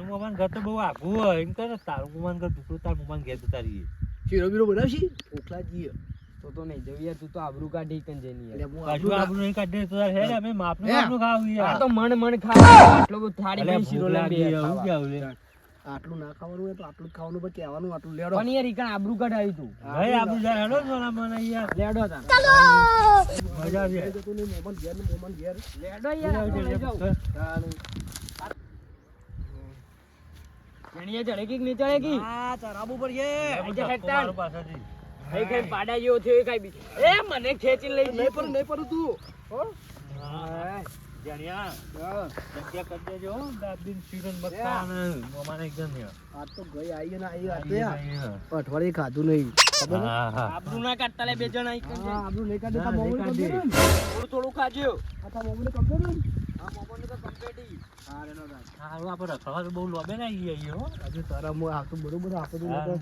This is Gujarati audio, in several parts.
તારું મોમાન ઘર તો બહુ આઘું હોય એમ કરે તારું મોમાન ઘર દુસરું તાર મોમાન ઘેર જતા રહીએ શીરો બીરો બનાવશી ઓખલા જઈએ તો નહીં જવું યાર તું તો આબરૂ કાઢી કન જઈને યાર પાછું આબરૂ નહીં કાઢે તો તાર હેડ અમે માપનું માપનું ખાવું આ યાર તો મણ ખાવા આટલો બધો થાળી અલ્યા ભરી શીરો ભૂખ લઈને લાગી, આવું બેઠા કેવું લે? આટલું ના ખાવાનું હોય તો આટલું જ ખાવાનું પણ કહેવાનું આટલું લેડો પણ યાર ઈકણ આબરૂ કાઢાવી તું ભાઈ આબરૂ જાય હેડો સોના મને યાર લેડો તા મજા આવી જાય. જતું નહીં મોમન ઘેર ને મોમન ઘેર લેડો યાર આપણે લઈ જાઓ. જણીએ ચડે કે નહીં ચડે કે હા ચરાબુ પર છે આજે હેડતા. મારું પાછળથી. કઈ કઈ પાડા જેવો થયો એ કઈ બી એ મને ખેંચીને લઈ નહીં પર તું હો હા. જાણ્યા? હા જગ્યા કરી દેજો હો, દાબીને શીરણ બક્કા ને મોમાને એકદમ યાર. આ તો ગઈ આવી ને આવી આઈએ, આ આઈએ. અઠવાડિયે ખાધું નહીં ખબર છે? હા, હા. આબરૂ ના કાઢતા લે બે જણા ઈ હા આપણું નહીં કાઢે ના, તો મોમન નહીં કાઢે. કમ્પ્લીટ થોડું થોડું ખાજો આ તો મોમન કમ્પ્લીટ આ મોમોને તો કમ્પ્લીટ હા રેનો રાજ હારું આપણે રખડવા તો બહુ લોબે ના આઈએ આઈએ હો. આજે તારા મો આ તો બરોબર આપો તો હા.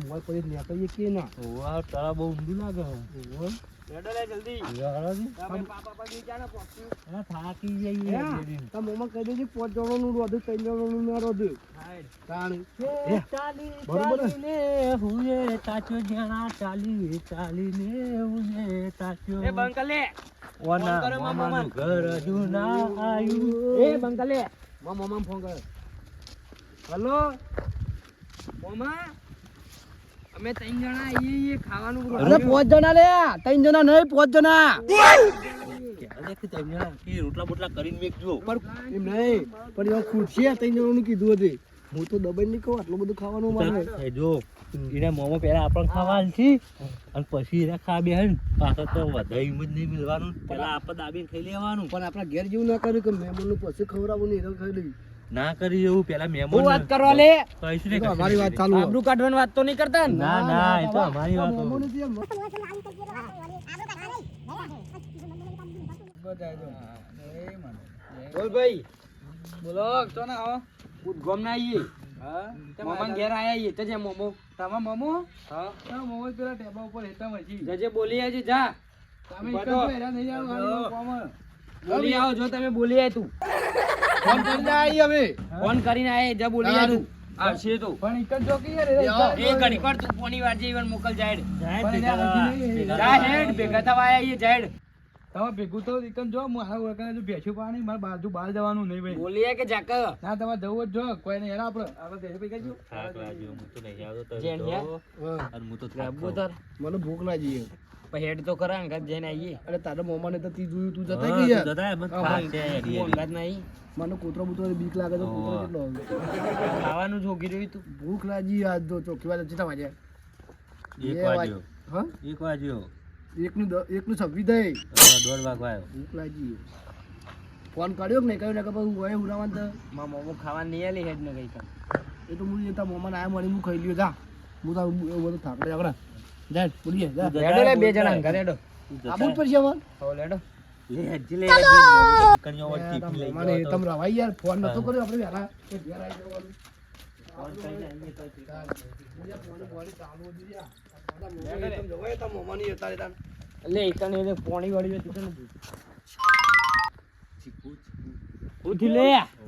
મોય પર નીકળીએ કે ના ઓવા તારા બહુ ઊંધું લાગે હો. ઓવા. લેડો લે જલ્દી યાર હજી. તમે પાપા પગી જાને પહોંચ્યું અરે થાકી જઈએ યાર. તો મોમન કહી દેજે 5 જણોનું રોધું 3 જણોનું ના રોધું હાઈડ તાણી એ ચાલી બરોબર ને? ચાલીને હુએ તાચ્યો જ્યાં ચાલી ચાલીને હુએ તાચ્યો. એ બંકલે ઓના ફોન કરો મામા. મામાનું ઘર હજુ ના આયું. એ બંકલે મોમન ફોન કરે હલો મોમા અમે ત્રણ જણા આવીએ ખાવાનું અરે 5 જણા લે 3 જણા નહીં 5 જણા ક્યારે કે તમે ઈ રોટલા બોટલા કરીને મેકજો. પણ એમ નહીં પણ એવા ખુરશી 3 જણાનું કીધું હતું હું તો દબાઈ નહીં કહું આટલું બધું ખાવાનું મારે એ જો એને મોમો પહેલા આપણને ખાવા આલશી અને પછી એને ખા બેહન પાછળ તો વધારે એમ જ નહીં મિલવાનું. પહેલા આપણે દાબીને ખાઈ લેવાનું. પણ આપણા ઘેર જેવું ના કર્યું કે મહેમાનનું પછી ખવડાવવું નહીં ખાઈ લઈ ના કરી એવું પહેલા હું મહેમાન વાત કરવા લે કહીશ ને તો અમારી વાત ચાલુ આબરૂ કાઢવાની વાત તો નહીં કરતા ને ના ના એ તો અમારી વાત મોમો હોય. નથી એમ. બોલ ભાઈ બોલો તો ના હો ઉદગમ ના આવીએ હા મોમા ઘેર આયા આવીએ તો જે મોમો તમારા મોમો હા હા મોમો પેલા ટેબા ઉપર હેતા મજી જજે બોલી આવજે જા તમે ઉભા એક જ થો. હેરા નહીં આવો હાલો કોમ બોલી આવો જો તમે બોલી આય તું ફોન કરીને આવી અમે ફોન કરીને આય જા બોલી આય તું આવશે તો પણ એક જ જોકી યાર એ ઘડી પર તું ફોની વાર જે ઈવન મોકલ જાહેર જાય પણ ભેગા એને થવા. હજી નહીં. ભેગા જા હેડ ભેગા થવા આયા જાહેર તમે ભેગું તો એકમ જો હું હાવ વગર જો ભેંસું પાણી મારે બાજુ બહાર જવાનું નહીં ભાઈ બોલી આય કે જાક ના તમારે જવું જ જો કોઈ નહીં હેરા આપણે ભેંસું પી ગયું થાક લાગ્યો. હું તો નહીં આવતો તો જેન જો. યા? અને હું તો થાક રાબો ખાઉં. તાર મને ભૂખ લાગી છે. પછી હેડ તો કરા અંગત જઈને આવીએ અરે તારા મોમાને તો તી જોયું તું જતા હા, ગઈ યાર તું જતા મને હા, થાક ભાઈ. છે યાર, હું યાર. અંગત નહીં મને કૂતરો બૂતરો બીક લાગે તો કૂતરો કેટલો આવે? ખાવાનું જોગી રહ્યું તું ભૂખ લાગી આજ તો ચોખ્ખી વાત કેટલા વાગ્યા એક બે વાગ્યો. હા એક વાગ્યો. એકનું 26 થઈ હા, 1:30 વાગ્યો આવ્યો. ભૂખ લાગી ફોન કર્યો કે નહીં કર્યો ને કે પછી હું હોય ઉડાવવાનું તો માં મોમો ખાવા નહીં આલી હેડ ને ગઈ કામ એ તો હું જતા મોમાન આયા મળી હું ખાઈ લ્યો જા હું તો એવું બધું થાકડે આગળ જા બોલીએ જા તું હેડો લે બે જણા અંગત હેડો તું જતા આબુ જ પડશે અમાર હો લેડો લે હજી લે હજી. કન્યા વળી ટિફિન લઈ મને ગયો તો. તમે રવાઈ યાર ફોન નતો કર્યો આપણે વહેલા કે ઘેર આવી જવાનું ફોન કરીને આવીએ તો લે તને એ પોણી વાળી હતી તને ઉઠી લે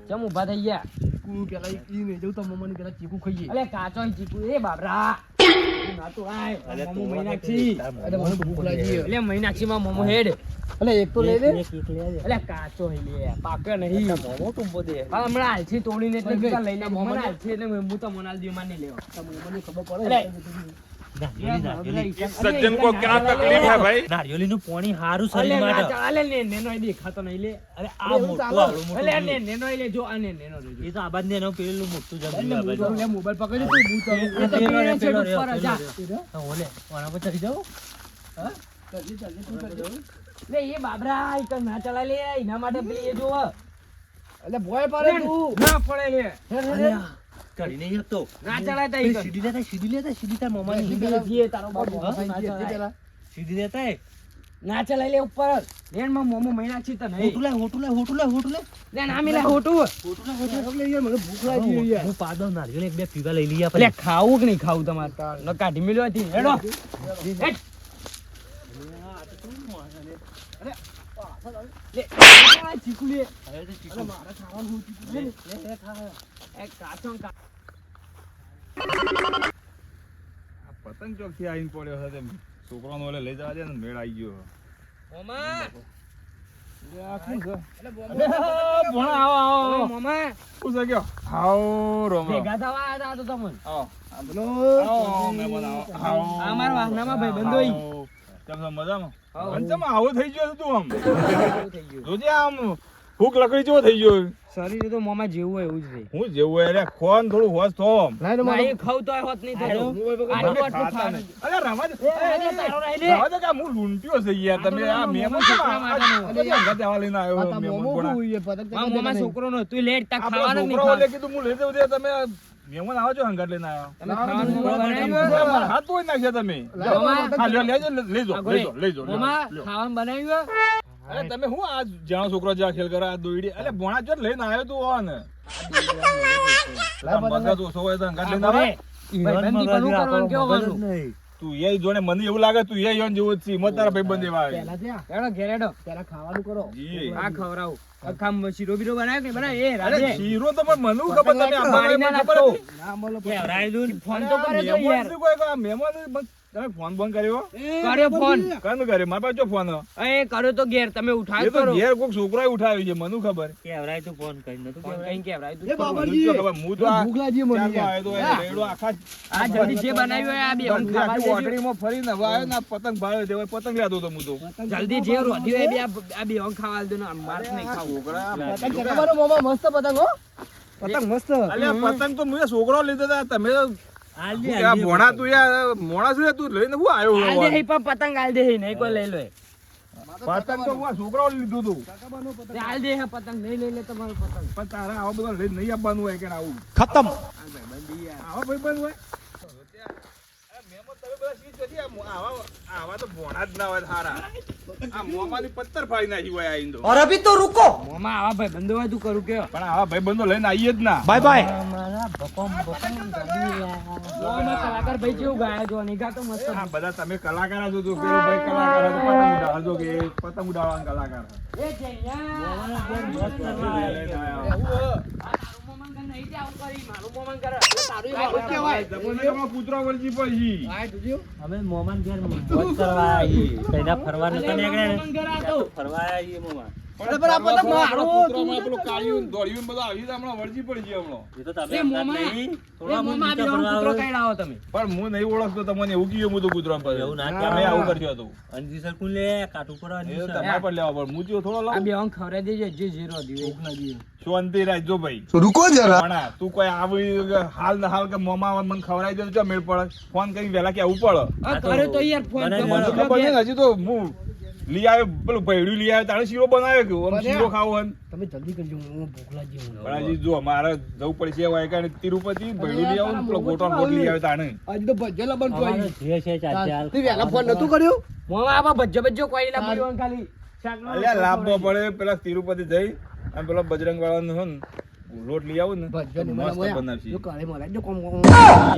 ચમ ઊભા થઈ ગયા ચીકુ પેલા ઈ નહીં જવું તો મમ્માને પેલા ચીકુ ખાઈએ અલે કાચો ય ચીકુ એ બાબરા ના તો આય અલે મોમો તું મહિનાક્ષી અરે મને ભૂખ લાગી એટલે મહિનાક્ષી માં મોમો હેડ અલે એક તો લઈ લે એક લે દે. અલે કાચો હઈ લે પાકે નહીં મોમો ટુંબો દે. હા હમણાં હાલથી તોડીને એટલે ભાઈ, તું લઈને મોમો મોમો ને- હાલથી એટલે હું તો મોનાલ દી માં નહીં લેવા મને ખબર પડે અલે. નારિયેળી. सज्जन को क्या तकलीफ है भाई નારિયેળીનું પાણી હારું શરીર માટે. અલે ને નેનો ય દેખાતો નહીં લે અરે આ એવું મોટું ચાલે. આવડું મોટું અલે ને નહીં. નેનો ય લે જો આ ને નેનો જોજો એ તો આબાદ ને એનું પેલું મોટું જમવું એટલે હું તો આબાદ. લે મોબાઈલ પકડી તું હું તો એ તો પેલો રે, પીળે છે પેલો રે, ઉપર પેલો જા. રે. હા, ઓલે ઓના પર ચડી જાઓ. હા ચાલજી ચાલજી તું કરજો લે એ બાબરા ઈ તો ના ચલા લે એના માટે પેલી એ જો અલે ભોય પાડે તું ના પડે લે અલ્યા, ચડી નહીં શકતો. ના ચલાય તા પેલી ઈ સીડી લેતા સીડી તાર મોમાની. જીએ તારો બાપ હા, ના જે ચલાય. પેલા સીડી લેતા એ. ના ચલાય લે ઉપર લેન માં મોમો મહિનાક્ષી તો નહીં હોટું લે, હોટું લે, હોટું લે, હોટું લે. લે ના મિલે હોટું હોટું લે, હોટું લે. એટલે યાર મને ભૂખ લાગી યાર હું પાદો નારિયેળ એક બે પીવા લઈ લઈએ એટલે આપણે. ખાવું કે નહીં ખાવું તમારે ન કાઢી મિલ્યો હતી હેડો હેડ. પાછળ આવે. લે આ ચીકુ લે હવે તો ચીકુ. અરે મારે ખાવાનું હું ચીકુ લે, લે. લે, ખા. એક કાચો ને આ પતંગ ચોકથી આવીને પડ્યો છે તે છોકરાનો ઓલે લઈ જવા દે ને મેળ આવી ગયો મોમા લે આ શું છે એટલે ભણા આવો આવો મોમા શું છે કયો આવો રોમા ભેગા થવા આવ્યા હતા તો તમને આવો બોલો. આવો મહેમાન આવો આવો આ મારા વાહનામાં ભાઈબંધો ઈ. આવો. કેમ છો મજામાં આવો. પંચમાં આવો થઈ ગયો છે તું આમ આવું થઈ ગયું જોજે આમ ભૂખ લકડી જેવો થઈ ગયો શરીર તો મોમાં જેવું હોય એવું જ રહે હું જેવું અરે ખોન થોડું હોશ થો લાય તો ના મારું. એ ખાવ તોય હોત નહીં થતો મોબાઈલ આટલું પકડ. આટલું ખાવાનું. અરે રમા દે અરે તારો રહી લે. રમા દે કે હું લૂંટ્યો છે યાર તમે આ મહેમાન છોકરા માટેનો. ઘરે આવા લઈને આવ્યો આ તા મહેમાન મોમો કોના? કોઈ એ પતંગ મારા મોમાં છોકરો નો તું લેટ તા આપણો ખાવાનું નહીં છોકરો ઓલે ખાવાનું. કીધું હું લઈ દઉં તે તમે મહેમાન આવો છો હંગાત લઈને આવ્યો તમે ખાવાનું બનાવ્યું બનાવ્યું છે? હાથ ધોઈ નાખ્યા તમે લાય મોમા. હા લ્યો લેજો લેજો આ ગોળી. લેજો મોમાં ખાવાનું બનાવ્યું અરે તમે હું આ જાણો છોકરો જ્યાં ખેલ કરે આ દોઈડી એટલે ભોણા જો લઈને આવ્યો તું હો ને મગજ ઓછો હોય તો હંગાત લઈને આવે ભાઈબંધી પણ હું કરવાનું કેવો મગજ કરવાનું? નહીં. તું એ જોડે મને એવું લાગે તું એ યોન જેવો જ છે મત તારા ભાઈબંધ એવા આવે પહેલા ત્યાં હેડો ઘેર હેડો. પહેલા ખાવાનું કરો. જી આ ખવડાવું. આખા શીરો બીરો બનાવ્યો કે બનાવ એ અરે રાજે શીરો તો પણ મને ખબર તમે આ મારીને મને ખબર નાખતો. હતી? ના મળો કેવડાવી દઉં ને. ફોન તો કરે તો યાર. મહેમાન કોઈ કોઈ મહેમાન તમે ફોન બંધ કર્યો કર્યો ફોન. કાનું કરે મારા પાસે જો ફોન એ કર્યો તો ઘેર તમે એ ઉઠાવ્યો તો કરો ઘેર કોઈક છોકરાએ ઉઠાવ્યો છે મને ખબર કેવડાવી તું ફોન કરી નતું ફોન કેવડાવી. કઈ કેવડાવ્યું એ તું? બાબાજી મને તો ખબર. હું તો આ ભૂખ લાગી મને ચાલો યાર. આવ્યો તો એ હા. રેડો આખા આ જલ્દી જે બનાવ્યું હોય આ બે આખી ખાવા દેજો. ઓટડીમાં ફરીને હવે આવ્યો ને આ પતંગ ભાળ્યો તે હવે પતંગ લેતો હતો હું તો જલ્દી જે રોધ્યું હોય આ બે ખાવા દો ને માર નહીં ખાવું. છોકરા પતંગ ચગાવવાનો મોમાં મસ્ત પતંગ હો. પતંગ મસ્ત. અલ્યા પતંગ તો મેં છોકરો લીધો હતા તમે તો હાલ દે, આ હાલ દે. ભોણા તું યાર મોણા શું તું લઈને હું આવ્યો આલ દે હી પણ પતંગ આલ દે હી, નહીં કોઈ લઈ લો એ. પતંગ તો હું છોકરાઓ લીધું હતું ચગાવવાનો પતંગ. તે આલ દે હે પતંગ નહીં લઈ લે તમારું પતંગ. પણ તારા આવા બધા લઈને નહીં આપવાનું હોય કે આવું ખતમ. આવા ભાઈ બંધ હોય મહેમાન તમે બધા શી કરી આવા તો ભોણા જ ના હોય સારા આ મોંમાંથી પથ્થર ફાડી નાખી હોય આઈને તો મોમાં આવા ભાઈ બંધો હોય તું કરું કે પણ આવા ભાઈ બંધો લઈને આવીએ જ ના મારા ભપમ ભપમ ગાડી મોમાં કલાકાર ભાઈ કેવું ગાયા જો નિગા તો મસ્ત. આ બધા તમે કલાકાર છો તો પેલો ભાઈ કલાકાર હતો પતંગ ઉડાડજો કે પતંગ ઉડાડવાના કલાકાર એ જૈયા તારું મોમાં કર નહીં જાવ કરી મારું મોમાં કર તારું શું કહેવાય? જમણમાં કૂતરો વળગી પછી આ જોજો. અમે મોમાન ઘેર મોજ કરવા આવીએ. કઈના ફરવા નતા નીકળ્યા ને? મોમાં કર આ તો. ફરવા આવીએ મોમાં. અરે પણ આ પતંગ મારું. કૂતરામાં પેલું કાળિયું ને ધોળિયું ને બધું આવી રીતે હમણાં વળગી પડી ગઈ હમણાં એ તો તમે એ હમણાં મોમાં નહીં. એ થોડા મોમાં બીજા બે ફરવા કૂતરો આવે. કાઢ્યા તમે. પણ હું નહીં ઓળખતો તમને એવું કીધું હું તો કૂતરા પર એવું ના તમે આવું કરજો હતું અંજીસર કોણ લે? કાટું કરો એ અંજીસર. તમારે પર લેવા પડે હું તો થોડો આ લાવું બે અંક ખવડાવી દેજો જે જે રોધ્યું શાંતિ રાખજો ભાઈ રૂકો જરા. ભણા, તું કોઈ આવી હાલ ને હાલ કે મોમાં મને ખવડાવી દે તો મેળ પડે ફોન કરી વહેલા કે આવું પડે આ કર્યો તો યાર ફોન મને તો મને તો બોલો ખબર કે- નહીં, હજી તો હું લઈ આવ્યો પેલું ભેળું લઈ આવ્યો તારે શીરો બનાવ્યો કે આમ બન્યા. શીરો ખાવો હોય ને. તમે જલ્દી કરજો હું ભૂખ લાગી મને. પણ હજી જો મારે જવું પડશે વાયકા તિરુપતિ ભેળું લઈ આવું ને પેલો ગોટો ગોટ લઈ આવ્યો તાણે આજે તો ભજ્જેલા બનતું અમારે આવી. જે છે ચાચી હાલ તે વહેલા ફોન નતું કર્યું? મોમાં આવા ભજ્જો ભજ્જો કોઈ ના પડ્યો ખાલી શાકનો અલ્યા લાભવો પડે પેલા તિરુપતિ જઈ અને પેલા બજરંગ વાળાનો હોય ને લોટ લઈ આવું ને ભજ્જો ને મસ્ત મને બનાવશે જો કરે મને જો કોમ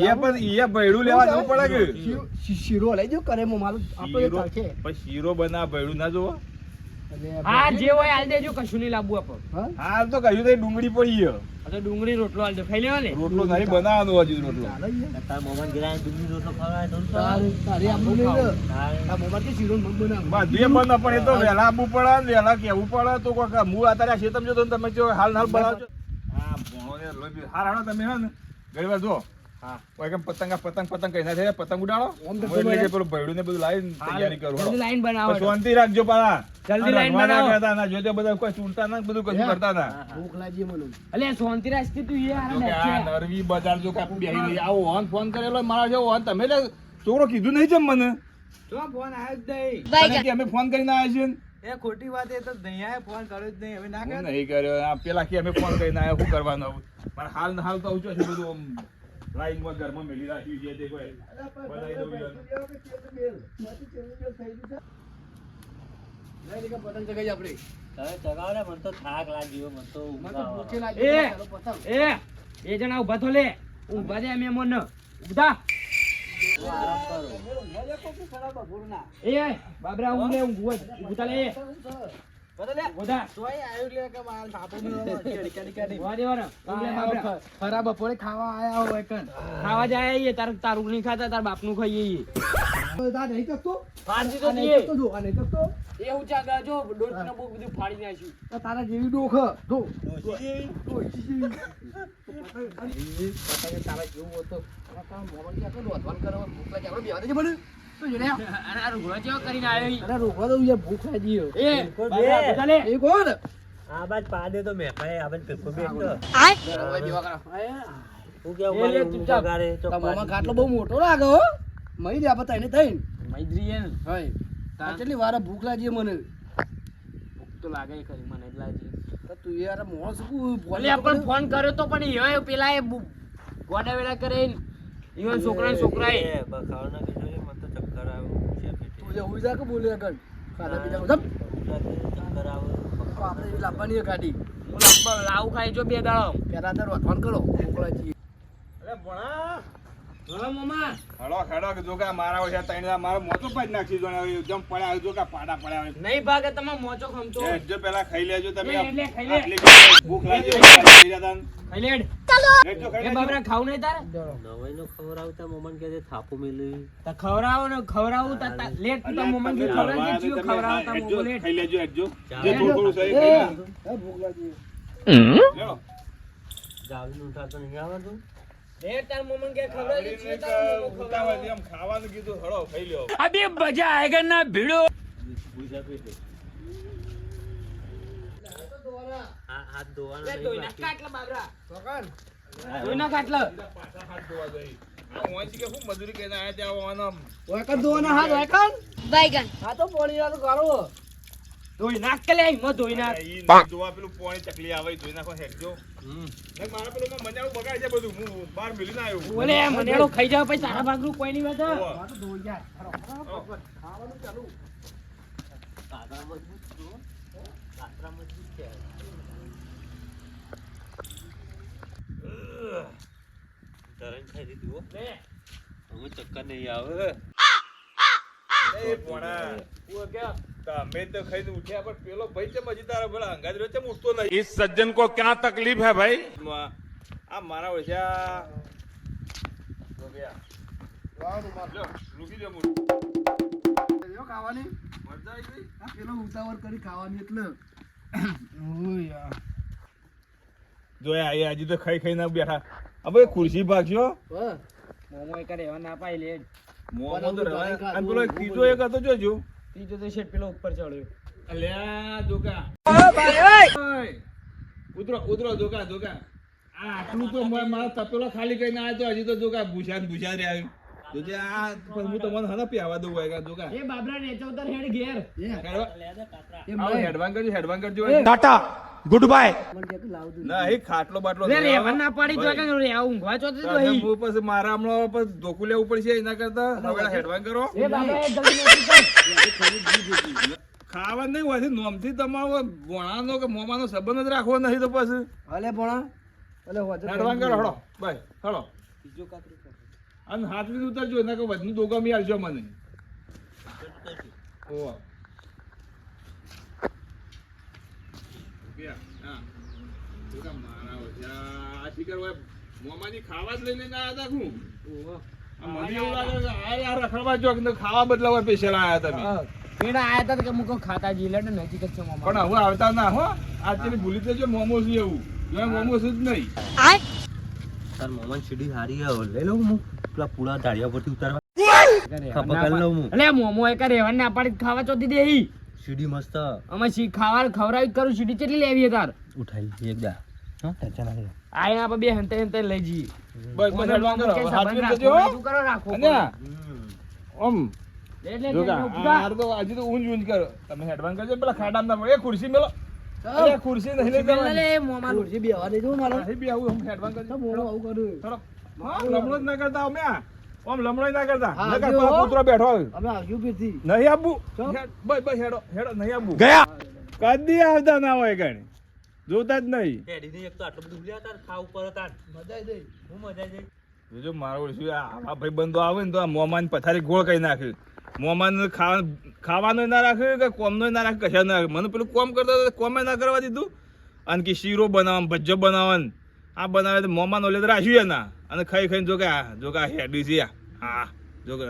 એ પણ એ ભેળું લેવા જવું પડે કે શીરો લઈ જો કરે મારું આપણે શીરો ચાલશે. પણ શીરો બના ભેળું ના જોવો અને હા જે હોય હાલ દેજો કશું નહીં લાવવું આપો. હા? હા તો કહ્યું તો ડુંગળી પડી છે. આ તો ડુંગળી રોટલો હાલ દે ખાઈ લેવા ને. રોટલો નહીં બનાવવાનો હજી રોટલો ચાલે યાર. તારા મોમાન ઘેર આવીને ડુંગળી રોટલો ખવડાવે તો ન તારે ખવડાવે? તારે આમ નહીં ને. તારે આ મોમાં કે શીરો મગ બનાવ. બસ બે બંધ પણ એ તો વહેલા આપવું પડે ને વહેલા કેવું પડે તો કોઈ મૂળ અત્યારે આ ખેતમ જો તમે જો હાલ હાલ બનાવજો હા ભણો ને લોહી હાર હાડો તમે હે ને ઘણી વાર જો હા કોઈ કેમ પતંગ કઈ ના થાય પતંગ ઉડાડો ઓમ તો હું એટલે કે પેલું ભેળું ને બધું લાવીને તૈયારી કરું જલ્દી લાઈન બનાવો પણ શાંતિ રાખજો પાછા જલ્દી લાઈન રખવા ના બનાવો. કરતા ના જોજો બધા કોઈ ચૂંટતા ના બધું કશું કરતા ના ભૂખ લાગી મને. અલે શાંતિ રાખતી તું યાર જો કે આ નરવી બજાર જો કાપ બેહી રહી આવો ઓન ફોન કરેલો મારા જેવો ઓન તમે લે છોકરો કીધું નહીં છે મને જો ફોન આવ્યો જ નહીં. અને કે અમે ફોન કરીને આવ્યા છીએ ને. એ ખોટી વાત એ તો દૈયાએ ફોન કર્યો જ નહીં હવે ના હું નહીં કર્યો આ પેલા કે અમે ફોન કરીને આવ્યા શું કરવાનું હવે? પણ હાલ ને હાલ તો આવું છે બધું આમ લાઈનમાં ઘરમાં મેલી રાખ્યું છે તે કોઈ બનાવી દઉં યાર. લઈ લે કે પતંગ ચગાઈ આપણે. તમે ચગાવો ને, મને તો થાક લાગ્યો મને તો ઊંઘ મને તો આવે. ભૂખે લાગી. એ! ચાલો પતંગ. એ બે જણા ઉભા થો લે ઉભા દે મેમોન ને ઉભા આરામ કરો. એ બાબરા ઊંઘ લે ઊંઘ ઉભા લે બધા તોય આવ્યો એટલે કે માલ થાપો મેળવવા કેડી. ઉભા રહેવાના. ઉભલે બાપરા. ખરા બપોરે ખાવા આયા હોય કન. ખાવા જાય આઈએ તારું નહીં ખાતા તાર બાપનું ખાઈએ ઈએ. તા નહીં કરતો ફાડી આ તો નહીં દે. કરતો જો આ નહીં કરતો એ ઊંચા ગાજો ડોલને બહુ બધું ફાડી નાખ્યું. તો તારા જેવી ડોખ જો પતંગ તારા જેવું હતો મોમન કે આટલો દોધવાન કરો ભૂખ લાગી આપણે બેવા દેજે બને તો જોડે અરે આ રૂગડો જેવો કરીને આવ્યો ઈ. અરે રોકવા દો યાર ભૂખ લાગી એ બાપરા, બધા લે. એ કોણ આ બાજ પાડે તો મેં ભાઈ આ બાજ પેપર બેસ તો બેવા કરો હું કેવું એ લે, મારું ચૂપચાપ. પગારે તો મોમા ખાટલો બહુ મોટો લાગે હો મહી દે આપણે તઈને તઈને મૈત્રી હે ને. હોય આ કેટલી વાર ભૂખ લાગી મને ભૂખ તો લાગે ખરી મને જ લાગી. તો તું યાર મોણ શું ભલે આપણે ફોન કર્યો તો પણ એવાય પેલા એ ગોડા વેડા કરે ને ઈવન છોકરા એ બખાવના કીધું મને તો ચક્કર આવે છે તું જે હોઈ જા કે બોલે આગળ ખાધા પીધા જપ ચક્કર આવે તો આપણે એવી લાવવાની ગાડી લાવું ખાઈ જો 2 દાડો. પેલા તો રોધવાન કરો મોકલા છીએ અરે ભણા હલો મમ્મા. ખેડો કે જો કે મારા હોય તઈને મારો મોટો પાડી નાખી જો એકદમ પડ્યા જો કે પાડા પડ્યા હોય નહીં ભાગે તમે મોચો ખમતો. એ જો પેલા ખાઈ લેજો તમે લે, ખાઈ લે. આટલી ભૂખ લાગી હોય ખાઈ જતા ને. ખાઈ લેડ. લેજો, ખાઈ એ લેજો. બાપરા ખાવું નહીં તારે? નવાઈ નો ખબર આવતા મોમન કે છે થાપો મેલી તા ખવડાવો ને ખવડાવું તા લેટ તું તાર મમ્મી કે ખવડાવજે જીવ ખવડાવો તા હેડજો, મોમો લેટ. ખાઈ લેજો હેડજો. ચાલ. જે થોડું થોડું સહી ખાઈ લેજો. ભૂખ લાગી લ્યો. જાવી ઉઠાતો નહીં આવતું લેટ તાર મમ્મી કે ખવડાવજે જીવ તાર મોમો ઉતાવળ ખવડાવો. થી આમ ખાવાનું કીધું હળો ખાઈ લ્યો. અબે મજા આયેગા ના ભીડો. પૂજા પેટે હાથ ધોવાના લે નહીં ધોઈ નાખ બાકી. કાટલા બાબરા. ચોકન ધોઈ નાખ કાટલા. પાછા હાથ ધોવા જઈ. આ ઓંચી કે શું મજૂરી કરીને આયા ત્યાં આવવાનો આમ. વાકન દોના હાથ વાકન Baigan. હા તો પોણી વાળો ગાળો ધોઈ નાખ કે લે ઈમો ધોઈ નાખ. ઈ નહીં ધોવા પેલું પોણી ચકલી આવે ઈ ધોઈ નાખો હેડજો. હમ. ને મારા પેલું મજાનું બગાડ છે બધું હું બહાર મિલી ના આવ્યો. ઓલે મનેડો ખાઈ જાવ પછી તારા ભાગનું કોઈ નહીં વાત. ઓવા. હા તો ધોઈ જાય ખાવાનું ચાલુ કાતરા મજબૂત છો કાતરા મજબૂત છે ધરણ ખાઈ દીધું હો. લે હવે ચક્કર નહીં આવે એ પોણા. ઓ કે તમે તો ખાઈને ઉઠ્યા પણ પેલો ભાઈ છે મજી તારા ભલા અંગાજ રહ્યો છે ઉઠતો નહીં. इस सज्जन को क्या तकलीफ है भाई? આ મારા ઓછા વાળું માર લ્યો, રૂકી દો મોટું. લ્યો ખાવાની મજા આવી ગઈ? આ પેલો ઉતાવળ કરી ખાવાની એટલે ઓય જોયા એ હજી તો ખાઈ ખાઈને બેઠા હવે ખુરશી ભાગ્યો હા મોમો એક રહેવા ના પાય લે. મોંમાં તો રહેવાય. અને પેલો એક ત્રીજો એક હતો જોજો ત્રીજો તો શેઠ પેલો ઉપર ચડ્યો. અલ્યા જોકા ઓય ઉતરો જોકા આ આટલું તો મારા તપેલો ખાલી કરીને આવ્યો તો હજી તો જોકા ભૂસા રે આવ્યું જોજે આ પણ હું તમને હને પ્યાવા દઉં હોય જોકા એ બાબરા નેચો ઉતર હેડ ઘેર. હેડવાન કરજો टाटा गुड बाय. મને કે લાવ દઉં ના એ ખાટલો બાટલો લે રહેવા ના પાડી જો કે રે ઊંઘવા ચોથી તો તમે અહીં. હું પછી મારા હમણાં પછી ધોકું લેવું પડશે એના કરતા હવે હેડવાન કરો એ બાબરા એક જલ્દી નેચી કર. ખાવા નહીં હોય નોમથી તમારો ભોણાનો કે મોમાનો સંબંધ જ રાખવો નહીં તો પછી હાલે ભણા એટલે હોજે હેડવાન કરો હળો ભાઈ હળો અને હાથ બી ઉતરજો એના કે વધનું દોગામી આવજો મને ઓવા હા દોગા મારા ઓછા આ શિકર હોય મોમાની ખાવા જ લઈને આવ્યા હતા હું આ મને એવું લાગે કે આ યાર રખડવા જો કે ખાવા બદલા હોય પેશલ આવ્યા તમે પેડા આયા તા કે મુકો ખાતા જી લેટ નજીક જ છે મોમો. પણ હવે આવતા ના હો આજથી ભૂલી જજો મોમોસ એવું જો મોમોસ જ નહીં તાર મોમન સીડી હારી આવે લઈ લઉં હું પેલા પૂરા ધાડિયા પરથી ઉતારવા રહેવા ખબર ના કરી લઉં હું. પાડ- અલે મોમો એક રહેવા ના પાડી ખાવા ચોથી દે ઈ. સીડી મસ્ત અમે ખાવા ખવડાવી જ કરું સીટી કેટલી લેવી છે તાર ઉઠાઈ એક દા હા ટેન્શન નથી આયા આપણે બે હંતે હંતે લઈ જઈએ. બસ બસ હેડવાન કરો કે હાથ સંબંધ બી જજો રાખવો, બીજું કરો રાખવો અને પડે. ઓમ લે, લે, લે, જોગા લે, ઉભા. આ તો આજે તો ઊંજ કરો તમે હેડવાન કરજો પેલા ખાડામાં ના પડે. એ ખુરશી મેલો અરે ખુરશી નહીં લઈ લે, લે, જવાની. લે, મોમાનું. ખુરશી બેહવા દેજો મારો અહીં બી આવું હું હેડવાન કરજો મોણો આવું કર્યું ચલો હા લમણો જ ના કરતા અમે આ ઓમ લમણો જ ના કરતા હા, નકર જો. પેલા કૂતરો બેઠો હોય. અમે આવ્યું ફીરથી નહીં આપવું ચમ. બસ બસ હેડો હેડો નહીં આપવું गया. કદી આવતા ના હોય કઈ જોતા જ નહીં ટેડીને એક તો આટલું બધું ઉલ્યા તાર ખાવ ઉપર તાર મજા આવી હું મજા જઈ જો મારો ઓળખ્યું આવા ભાઈ બંધો આવે ને તો આ મોમાન પથારી ગોળ કરી નાખે. મોમાન ખાવાનું ના રાખે કે કોમનો ના રાખે, કશા ના રાખે. મને પેલું કોમ કરતો હતો કોમે ના કરવા દીધું. અને કે શીરો બનાવવાનું, ભજ્જો બનાવવાનું, આ બનાવે તો મોમાન ઓલે તો રાખ્યું એના. અને ખાઈ ખાઈને જો કે આ હેડી છે. હા જો કે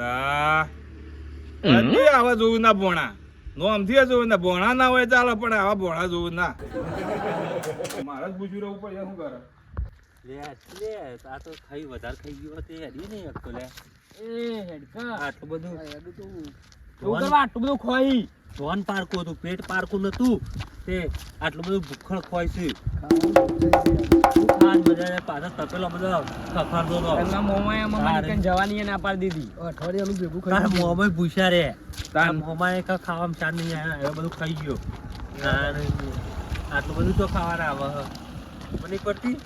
આવા જોવું ના ભોણા નોમથી જોવું ના. ભોણા ના હોય ચાલો, પણ આવા ભોણા જોવું ના. મારે જ પૂછ્યું રહેવું પડે શું કરે. લે આ તો ખાઈ વધારે ખાઈ ગયો તે હેડી નહીં એક તો લે. એ હેડકા આટલું બધું એવું કરવા આટલું બધું ખોઈ ધોન પારકું હતું, પેટ પારકું નતું તે આટલું બધું ભૂખણ ખોય છે. ખાન બધા પાછા તપેલો બધો ખખડતો હતો. એમના મોમાએ મમ્માની કઈ જવાની ના પાડી દીધી. અઠવાડિયાનું ભેગું તારા ખાઈ મોંમાં ભૂસ્યા રે. તારા મોંમાં એક ખાવામાં ચાર નહીં આવ્યા, એ બધું ખાઈ ગયો. અને આટલું બધું તો ખાવાના આવે મને પડતી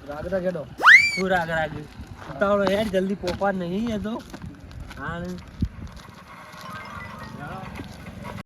રાગડા કેડો શું રાગ રાગ ઉતાવળો યાર, જલ્દી પોપા નહીં એ તો. હા